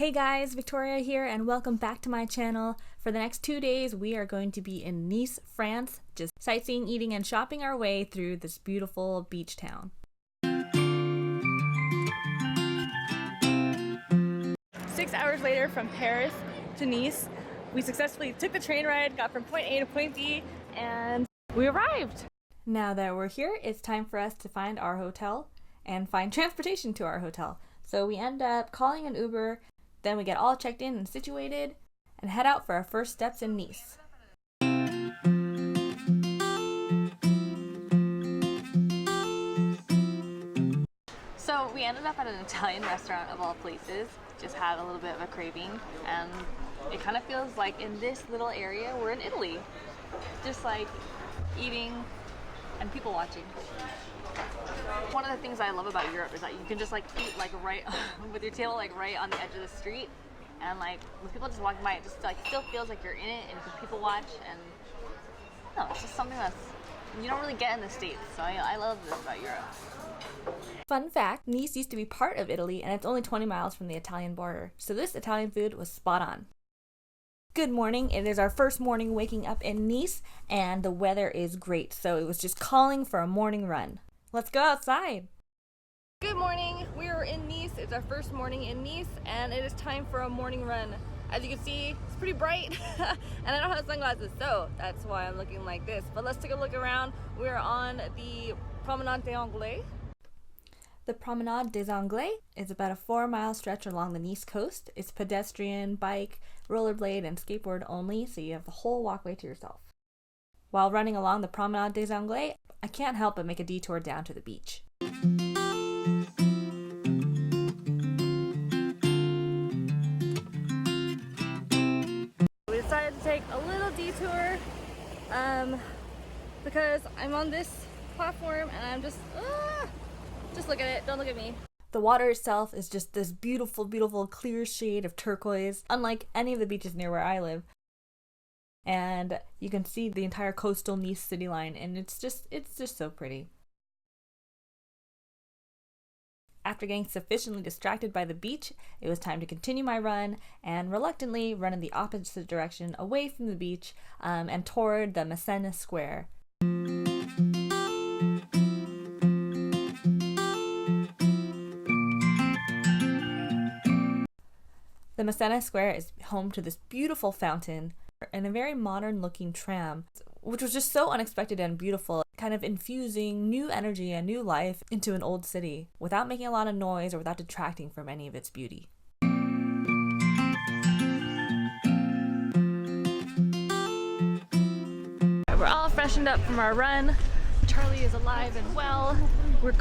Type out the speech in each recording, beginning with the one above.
Hey guys, Victoria here and welcome back to my channel. For the next 2 days we are going to be in Nice, France, just sightseeing, eating, and shopping our way through this beautiful beach town. 6 hours later from Paris to Nice, we successfully took the train ride, got from point A to point B, and we arrived! Now that we're here, it's time for us to find our hotel and find transportation to our hotel. So we end up calling an Uber. Then we get all checked in and situated and head out for our first steps in Nice. So we ended up at an Italian restaurant of all places, just had a little bit of a craving, and it kind of feels like in this little area we're in Italy. Just like eating and people watching. One of the things I love about Europe is that you can just like eat like right with your table like right on the edge of the street, and like with people just walking by, it just like still feels like you're in it, and you can people watch, and no, it's just something that's you don't really get in the States. So I love this about Europe. Fun fact, Nice used to be part of Italy and it's only 20 miles from the Italian border, so this Italian food was spot on. Good morning. It is our first morning waking up in Nice and the weather is great, so it was just calling for a morning run. Let's go outside. Good morning. We are in Nice. It's our first morning in Nice and it is time for a morning run. As you can see, it's pretty bright and I don't have sunglasses, so that's why I'm looking like this. But let's take a look around. We're on the Promenade des Anglais. The Promenade des Anglais is about a 4-mile stretch along the Nice coast. It's pedestrian, bike, rollerblade, and skateboard only, so you have the whole walkway to yourself. While running along the Promenade des Anglais, I can't help but make a detour down to the beach. We decided to take a little detour because I'm on this platform and I'm just look at it, don't look at me. The water itself is just this beautiful, beautiful clear shade of turquoise, unlike any of the beaches near where I live. And you can see the entire coastal Nice city line, and it's just so pretty. After getting sufficiently distracted by the beach, it was time to continue my run and reluctantly run in the opposite direction away from the beach and toward the Masséna Square. The Masséna Square is home to this beautiful fountain and a very modern looking tram, which was just so unexpected and beautiful, kind of infusing new energy and new life into an old city without making a lot of noise or without detracting from any of its beauty. We're all freshened up from our run. Charlie is alive and well. We're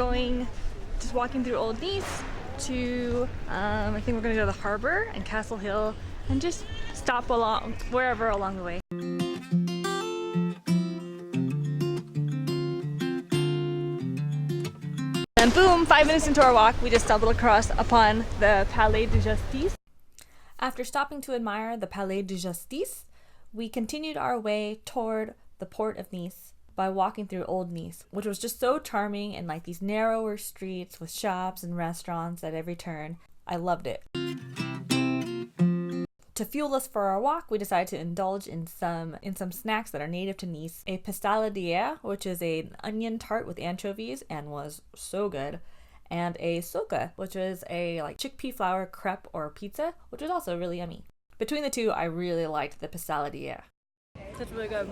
just walking through Old Nice to, I think we're gonna go to the harbor and Castle Hill and just stop along wherever along the way. And boom, 5 minutes into our walk, we just stumbled across upon the Palais de Justice. After stopping to admire the Palais de Justice, we continued our way toward the port of Nice by walking through Old Nice, which was just so charming, and like these narrower streets with shops and restaurants at every turn. I loved it. To fuel us for our walk, we decided to indulge in some snacks that are native to Nice. A pasteladière, which is an onion tart with anchovies and was so good, and a soca, which is a like chickpea flour crepe or pizza, which was also really yummy. Between the two, I really liked the pasteladière. It's really good.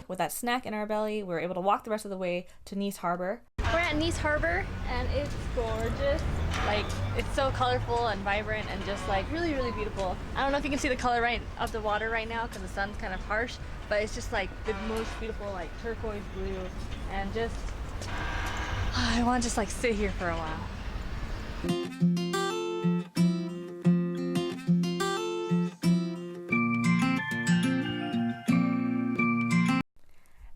With that snack in our belly, we were able to walk the rest of the way to Nice Harbor. We're at Nice Harbor and it's gorgeous. Like, it's so colorful and vibrant and just like really, really beautiful. I don't know if you can see the color right of the water right now because the sun's kind of harsh, but it's just like the most beautiful like turquoise blue, and just I want to just like sit here for a while.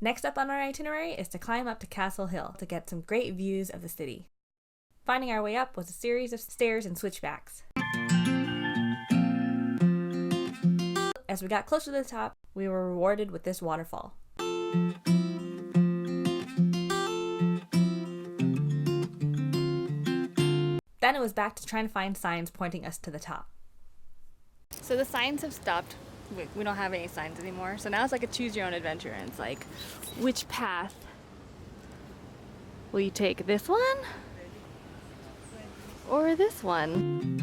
Next up on our itinerary is to climb up to Castle Hill to get some great views of the city. Finding our way up was a series of stairs and switchbacks. As we got closer to the top, we were rewarded with this waterfall. Then it was back to trying to find signs pointing us to the top. So the signs have stopped. We don't have any signs anymore. So now it's like a choose your own adventure, and it's like, which path will you take? This one or this one?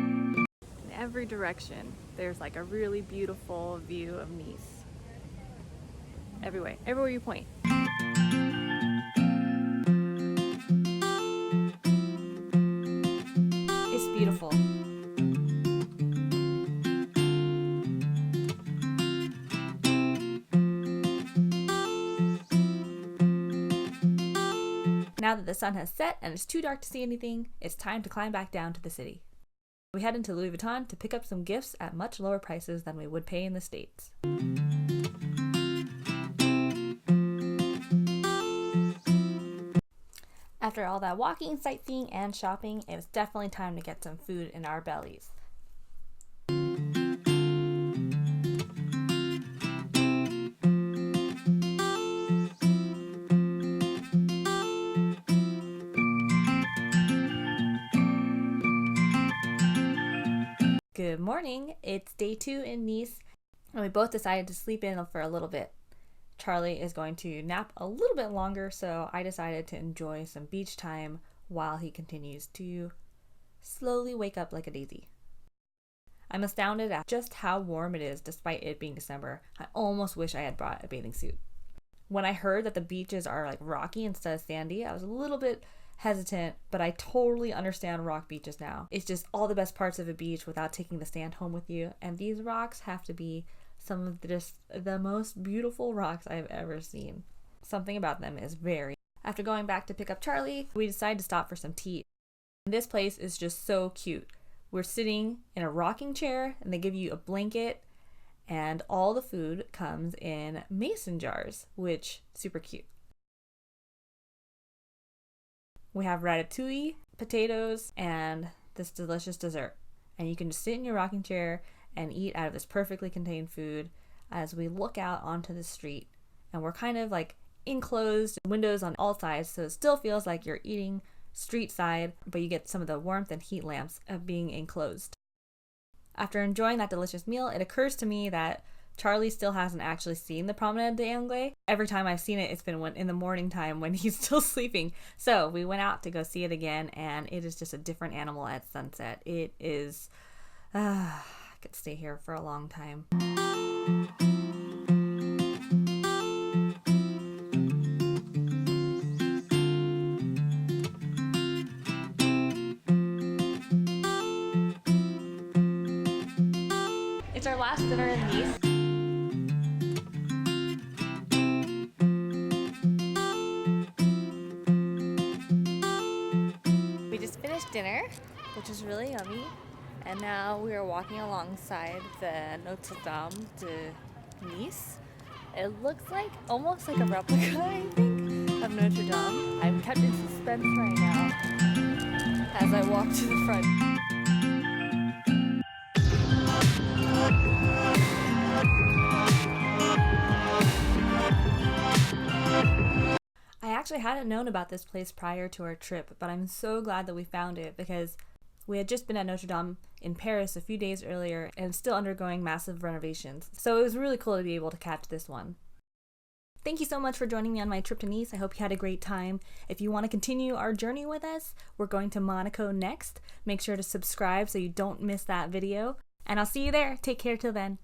In every direction, there's like a really beautiful view of Nice. Everywhere you point. It's beautiful. Now that the sun has set and it's too dark to see anything, it's time to climb back down to the city. We head into Louis Vuitton to pick up some gifts at much lower prices than we would pay in the States. After all that walking, sightseeing, and shopping, it was definitely time to get some food in our bellies. Good morning, it's day 2 in Nice, and we both decided to sleep in for a little bit. Charlie is going to nap a little bit longer, so I decided to enjoy some beach time while he continues to slowly wake up like a daisy. I'm astounded at just how warm it is despite it being December. I almost wish I had brought a bathing suit. When I heard that the beaches are like rocky instead of sandy, I was a little bit hesitant, but I totally understand rock beaches now. It's just all the best parts of a beach without taking the sand home with you, and these rocks have to be some of the most beautiful rocks I've ever seen. Something about them is very. After going back to pick up Charlie, we decided to stop for some tea. And this place is just so cute. We're sitting in a rocking chair, and they give you a blanket, and all the food comes in mason jars, which super cute. We have ratatouille, potatoes, and this delicious dessert. And you can just sit in your rocking chair and eat out of this perfectly contained food as we look out onto the street. And we're kind of like enclosed, windows on all sides, so it still feels like you're eating street side, but you get some of the warmth and heat lamps of being enclosed. After enjoying that delicious meal, it occurs to me that Charlie still hasn't actually seen the Promenade de Anglais. Every time I've seen it, it's been in the morning time when he's still sleeping. So we went out to go see it again, and it is just a different animal at sunset. It is, I could stay here for a long time. It's our last dinner in Nice. Dinner, which is really yummy, and now we are walking alongside the Notre-Dame de Nice. It looks like almost like a replica, I think, of Notre Dame. I'm kept in suspense right now as I walk to the front. I actually hadn't known about this place prior to our trip, but I'm so glad that we found it because we had just been at Notre Dame in Paris a few days earlier and still undergoing massive renovations. So it was really cool to be able to catch this one. Thank you so much for joining me on my trip to Nice. I hope you had a great time. If you want to continue our journey with us, we're going to Monaco next. Make sure to subscribe so you don't miss that video. And I'll see you there. Take care till then.